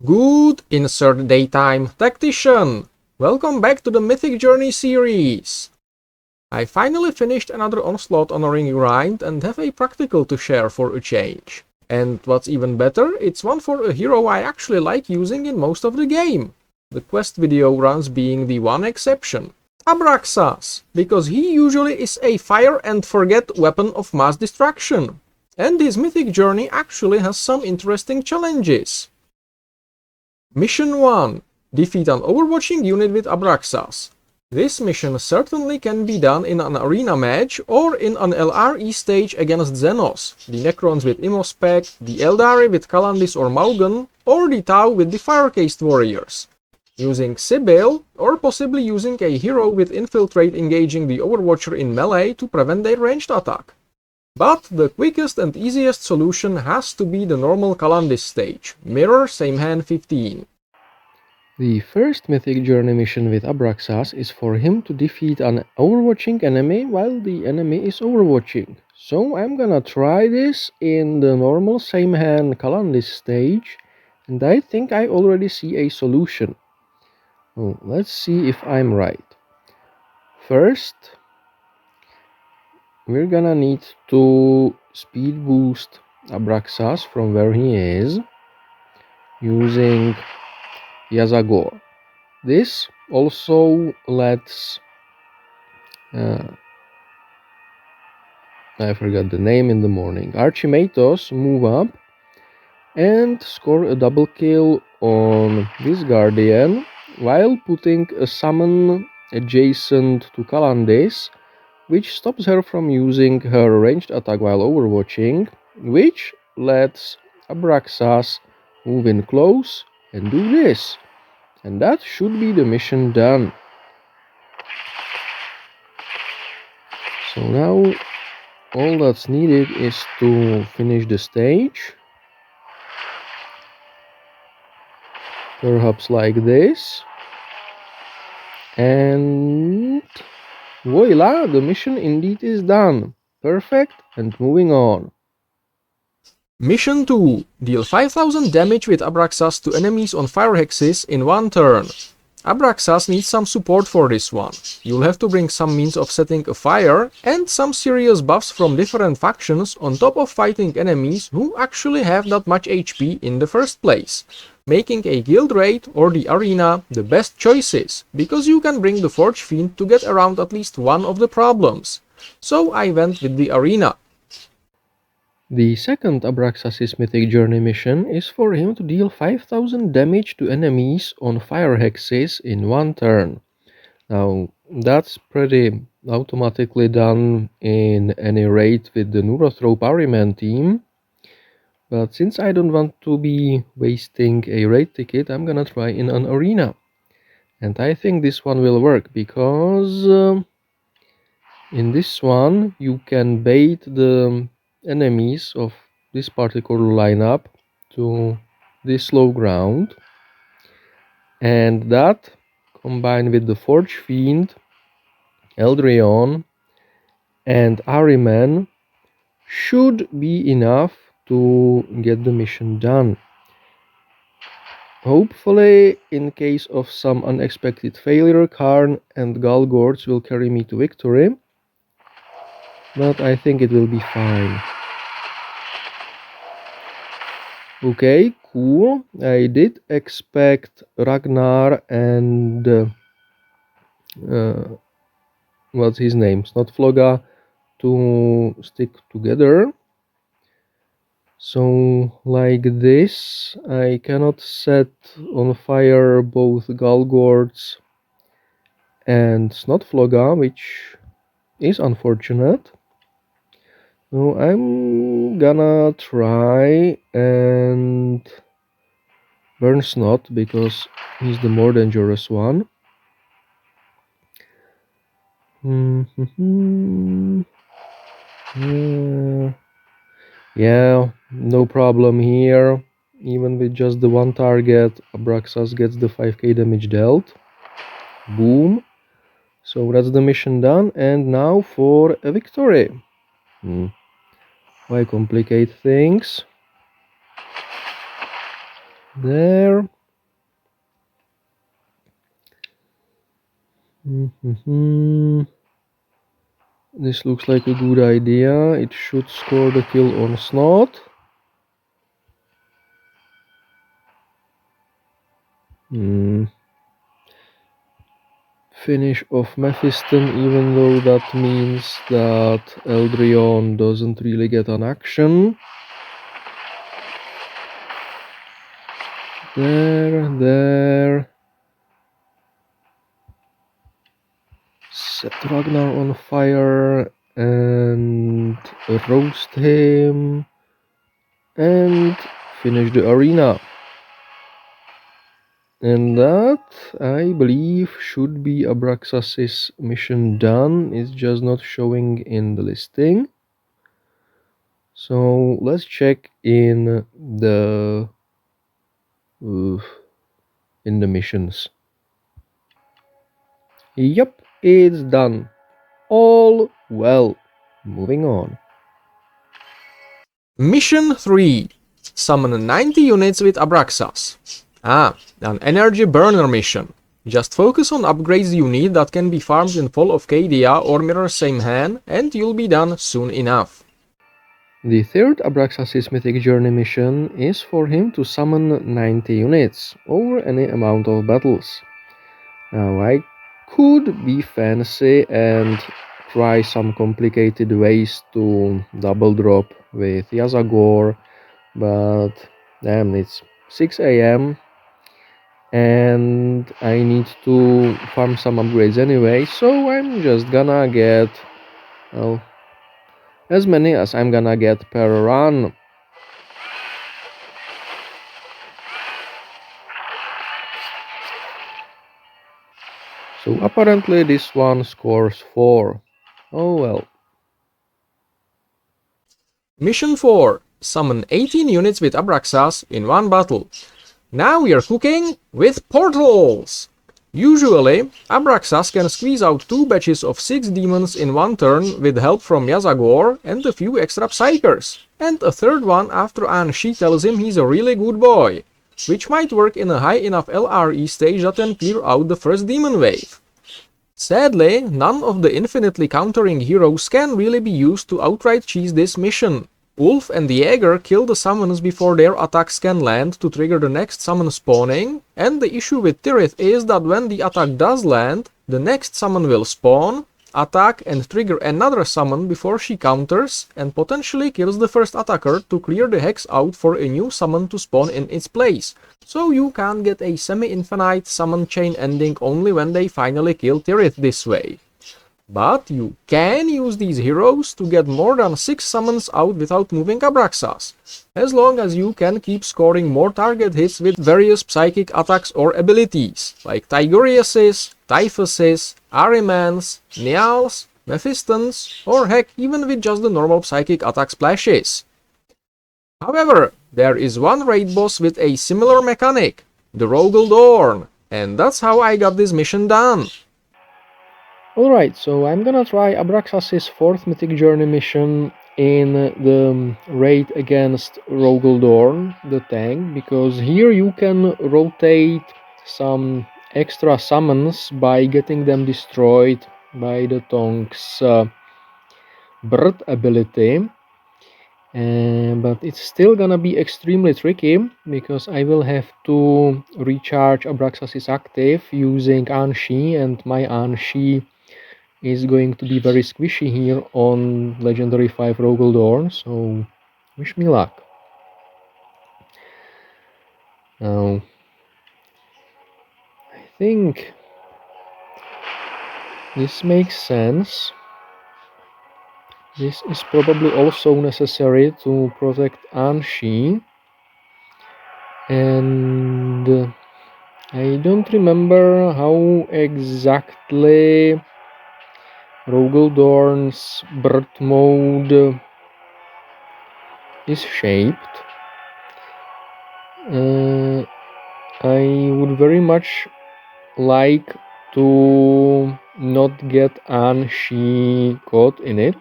Good insert daytime tactician! Welcome back to the Mythic Journey series! I finally finished another onslaught honoring grind and have a practical to share for a change. And what's even better, it's one for a hero I actually like using in most of the game. The quest video runs being the one exception. Abraxas, because he usually is a fire and forget weapon of mass destruction. And his Mythic Journey actually has some interesting challenges. Mission 1. Defeat an overwatching unit with Abraxas. This mission certainly can be done in an arena match or in an LRE stage against Xenos, the Necrons with Immospec, the Eldari with Kalandis or Maugan, or the Tau with the Fire-Cased Warriors. Using Sibyl, or possibly using a hero with Infiltrate engaging the Overwatcher in melee to prevent a ranged attack. But the quickest and easiest solution has to be the normal Kalandis stage, Mirror Same Hand 15. The first Mythic Journey mission with Abraxas is for him to defeat an overwatching enemy while the enemy is overwatching. So I'm gonna try this in the normal same hand Kalandis stage, and I think I already see a solution. Oh, let's see if I'm right. First, we're gonna need to speed boost Abraxas from where he is using Yazagor. This also lets I forgot the name in the morning. Archimatos move up and score a double kill on this Guardian while putting a summon adjacent to Kalandis, which stops her from using her ranged attack while overwatching, which lets Abraxas move in close and do this. And that should be the mission done. So now all that's needed is to finish the stage. Perhaps like this. And voila, the mission indeed is done. Perfect, and moving on. Mission 2. Deal 5000 damage with Abraxas to enemies on fire hexes in one turn. Abraxas needs some support for this one. You'll have to bring some means of setting a fire and some serious buffs from different factions on top of fighting enemies who actually have that much HP in the first place, making a guild raid or the arena the best choices, because you can bring the Forge Fiend to get around at least one of the problems. So I went with the arena. The second Abraxas' Mythic Journey mission is for him to deal 5000 damage to enemies on fire hexes in one turn. Now, that's pretty automatically done in any raid with the Neurothrope Ariman team. But since I don't want to be wasting a raid ticket, I'm gonna try in an arena. And I think this one will work because in this one you can bait the enemies of this particular lineup to this low ground. And that, combined with the Forge Fiend, Eldreon, and Ahriman, should be enough to get the mission done. Hopefully, in case of some unexpected failure, Karn and Galgords will carry me to victory, but I think it will be fine. Okay, cool. I did expect Ragnar and what's his name? Snotfloga to stick together. So like this, I cannot set on fire both Galgords and Snotfloga, which is unfortunate. So I'm gonna try and burn Snot because he's the more dangerous one. Yeah, no problem here. Even with just the one target, Abraxas gets the 5k damage dealt. Boom. So that's the mission done, and now for a victory. Why complicate things? There. This looks like a good idea. It should score the kill on Snot. Finish off Mephiston, even though that means that Eldrion doesn't really get an action. There. Set Ragnar on fire and roast him and finish the arena. And that, I believe, should be Abraxas' mission done. It's just not showing in the listing. So let's check in the missions. Yep, it's done. All well. Moving on. Mission 3. Summon 90 units with Abraxas. An energy burner mission. Just focus on upgrades you need that can be farmed in Fall of Cadia or Mirror Samhan, and you'll be done soon enough. The third Abraxas' Mythic Journey mission is for him to summon 90 units over any amount of battles. Now I could be fancy and try some complicated ways to double drop with Yazagor, but damn, it's 6 AM and I need to farm some upgrades anyway, so I'm just gonna get, well, as many as I'm gonna get per run. So apparently this one scores 4. Oh well. Mission 4. Summon 18 units with Abraxas in one battle. Now we are cooking with portals! Usually, Abraxas can squeeze out 2 batches of 6 demons in one turn with help from Yazagor and a few extra psychers, and a third one after Ahhh tells him he's a really good boy, which might work in a high enough LRE stage that can clear out the first demon wave. Sadly, none of the infinitely countering heroes can really be used to outright cheese this mission. Ulf and the Jäger kill the summons before their attacks can land to trigger the next summon spawning, and the issue with Tirith is that when the attack does land, the next summon will spawn, attack and trigger another summon before she counters, and potentially kills the first attacker to clear the hex out for a new summon to spawn in its place. So you can get a semi-infinite summon chain ending only when they finally kill Tirith this way. But you can use these heroes to get more than 6 summons out without moving Abraxas, as long as you can keep scoring more target hits with various psychic attacks or abilities, like Tigurius's, Typhus's, Ahriman's, Niall's, Mephiston's, or heck, even with just the normal psychic attack splashes. However, there is one raid boss with a similar mechanic, the Rogal Dorn, and that's how I got this mission done. Alright, so I'm gonna try Abraxas' 4th Mythic Journey mission in the raid against Rogal Dorn, the tank, because here you can rotate some extra summons by getting them destroyed by the tank's bird ability. But it's still gonna be extremely tricky, because I will have to recharge Abraxas' active using Ahhh, and my Ahhh is going to be very squishy here on Legendary 5 Rogal Dorn, so wish me luck. Now, I think this makes sense. This is probably also necessary to protect Ahhh, and I don't remember how exactly Rogal Dorn's bird mode is shaped. I would very much like to not get Ahhh caught in it.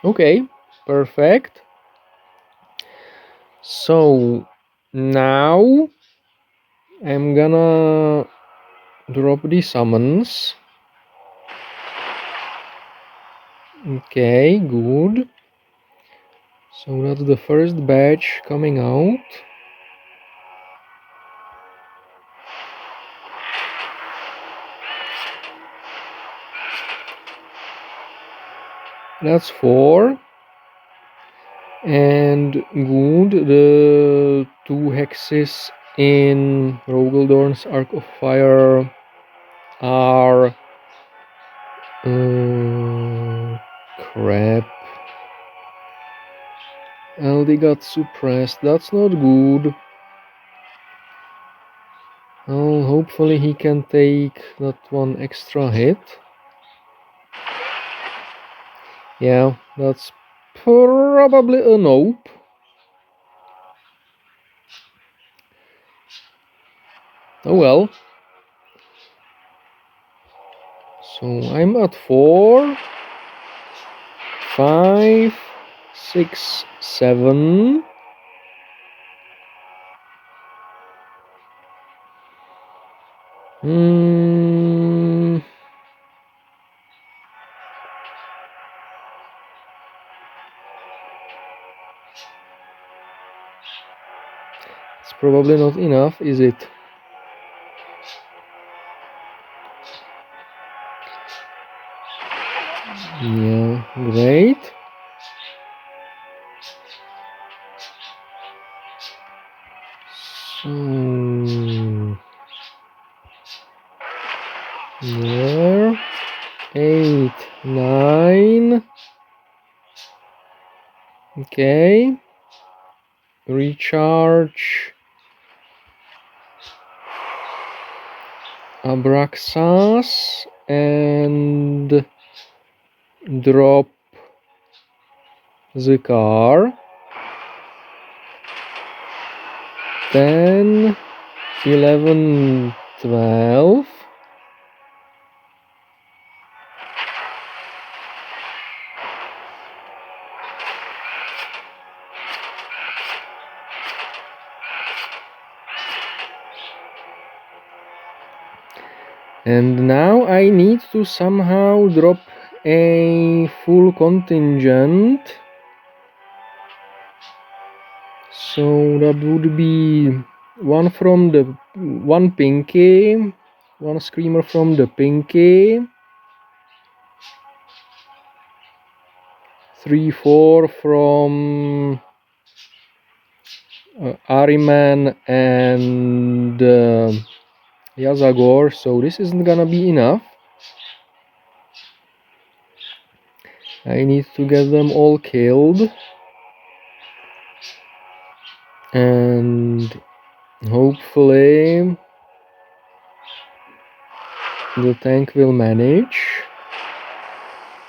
Okay, perfect. So now I'm gonna drop the summons. Okay, good. So that's the first batch coming out. That's 4. And good, the 2 hexes in Rogal Dorn's Arc of Fire are... crap. LD got suppressed, that's not good. Well, hopefully he can take that one extra hit. Yeah, that's probably a nope. Oh well. So I'm at 4, 5, 6, 7. It's probably not enough, is it? Yeah, great. So there, 8, 9. Okay. Recharge Abraxas and drop the car. 10, 11, 12. And now I need to somehow drop a full contingent. So that would be one Pinky, one Screamer from the Pinky, 3, 4 from Ahriman and Yazagor, so this isn't gonna be enough. I need to get them all killed. And hopefully the tank will manage.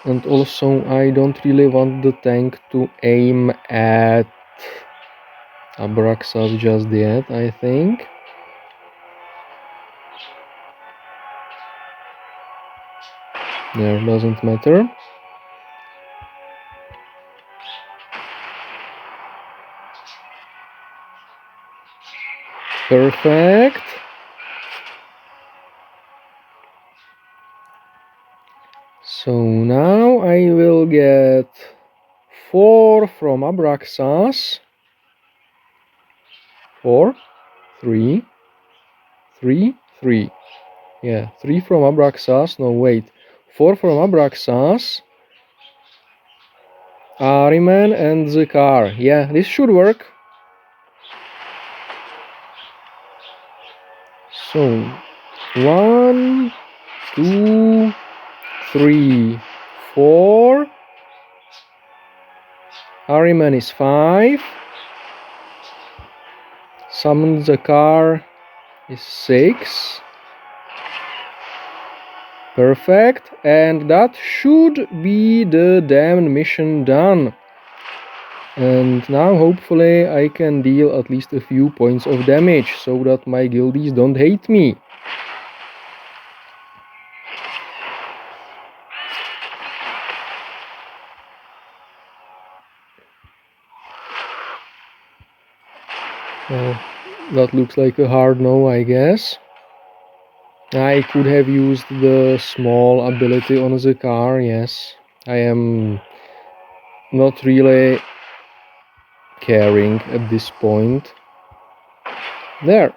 And also I don't really want the tank to aim at Abraxas just yet, I think. There, doesn't matter. Perfect. So now I will get 4 from Abraxas. 4, 3, 3, 3. Yeah, 3 from Abraxas. No, wait. 4 from Abraxas, Ahriman, and the car. Yeah, this should work. So, 1, 2, 3, 4. Ahriman is 5. Summon the car is 6. Perfect. And that should be the damned mission done. And now hopefully I can deal at least a few points of damage so that my guildies don't hate me. Well, that looks like a hard no, I guess. I could have used the small ability on the car, yes. I am not really caring at this point. There.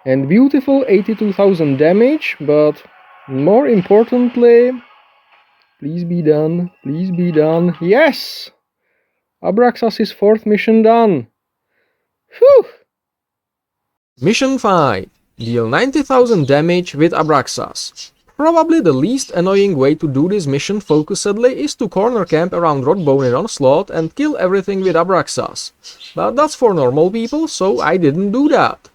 And beautiful 82,000 damage, but more importantly, please be done, please be done. Yes! Abraxas' fourth mission done. Whew! Mission 5. Deal 90,000 damage with Abraxas. Probably the least annoying way to do this mission focusedly is to corner camp around Rodbone in Onslaught and kill everything with Abraxas. But that's for normal people, so I didn't do that.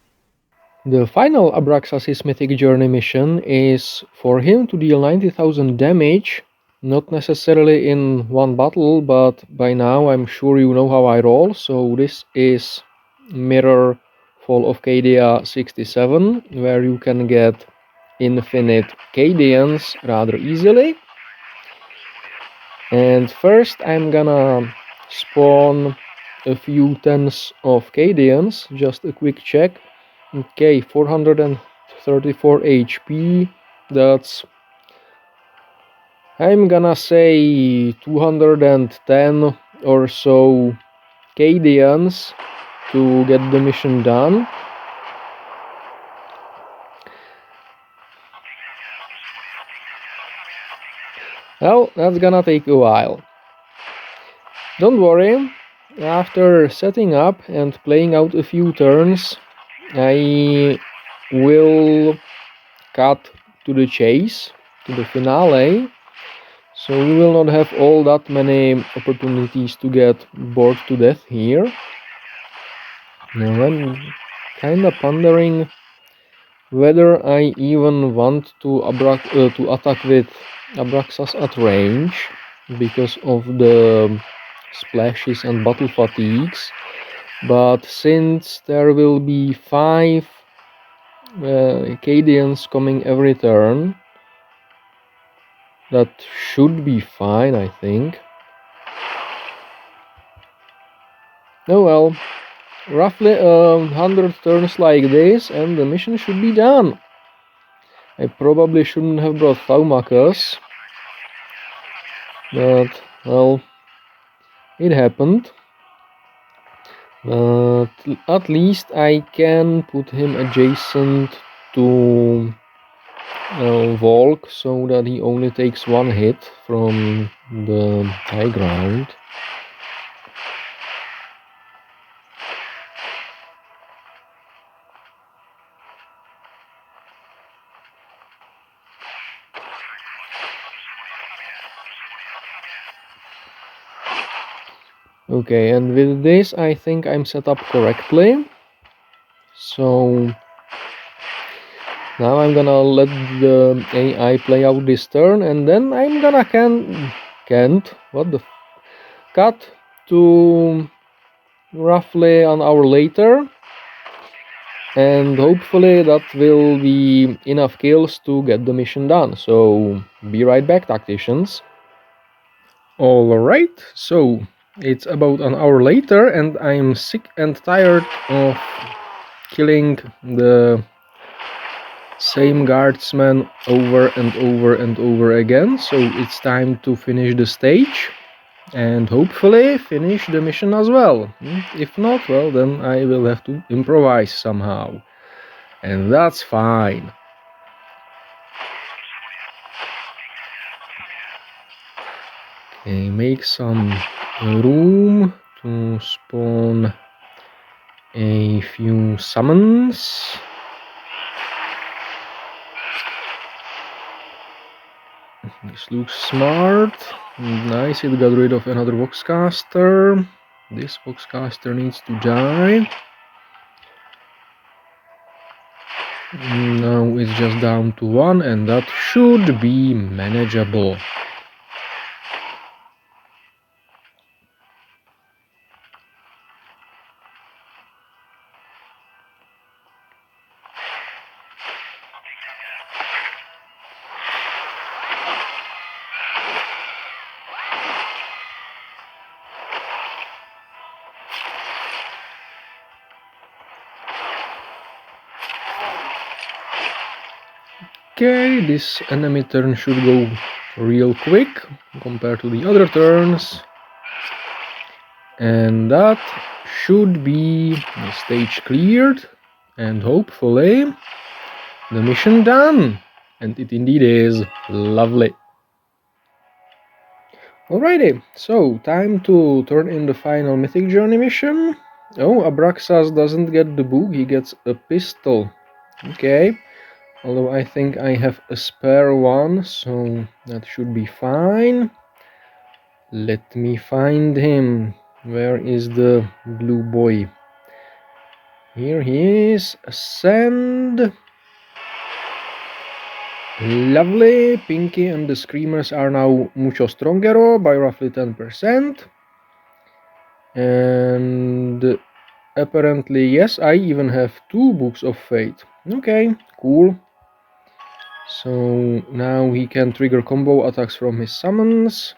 The final Abraxas' Mythic Journey mission is for him to deal 90,000 damage, not necessarily in one battle, but by now I'm sure you know how I roll, so this is Mirror Fall of Cadia 67, where you can get infinite Cadians rather easily. And first I'm gonna spawn a few tens of Cadians, just a quick check. Okay, 434 HP, that's, I'm gonna say 210 or so Cadians to get the mission done. Well, that's gonna take a while. Don't worry, after setting up and playing out a few turns, I will cut to the chase, to the finale, so we will not have all that many opportunities to get bored to death here. Now I'm kinda pondering whether I even want to attack with Abraxas at range because of the splashes and battle fatigues, but since there will be 5 Cadians coming every turn, that should be fine, I think. Oh well, roughly 100 turns like this and the mission should be done. I probably shouldn't have brought Thaumakus, but well, it happened. But at least I can put him adjacent to Volk so that he only takes 1 hit from the high ground. Okay, and with this I think I'm set up correctly. So now I'm gonna let the AI play out this turn, and then I'm gonna cut to roughly an hour later, and hopefully that will be enough kills to get the mission done. So be right back, tacticians. Alright, so it's about an hour later and I'm sick and tired of killing the same guardsman over and over and over again, so it's time to finish the stage and hopefully finish the mission as well. If not, well, then I will have to improvise somehow, and that's fine. Okay, make some room to spawn a few summons. This looks smart. Nice, it got rid of another Voxcaster. This Voxcaster needs to die. Now it's just down to 1 and that should be manageable. Okay, this enemy turn should go real quick compared to the other turns. And that should be the stage cleared, and hopefully the mission done. And it indeed is. Lovely. Alrighty, so time to turn in the final Mythic Journey mission. Oh, Abraxas doesn't get the book, he gets a pistol. Okay, although I think I have a spare one, so that should be fine. Let me find him. Where is the blue boy? Here he is. Ascend. Lovely. Pinky and the Screamers are now mucho stronger by roughly 10%. And apparently, yes, I even have 2 Books of Fate. Okay, cool. So now he can trigger combo attacks from his summons.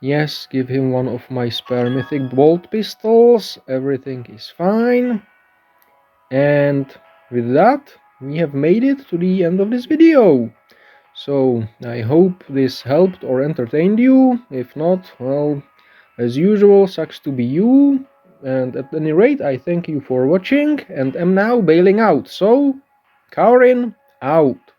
Yes, give him one of my spare mythic bolt pistols. Everything is fine. And with that, we have made it to the end of this video. So I hope this helped or entertained you. If not, well, as usual, sucks to be you. And at any rate, I thank you for watching and am now bailing out. So, Kaurin out.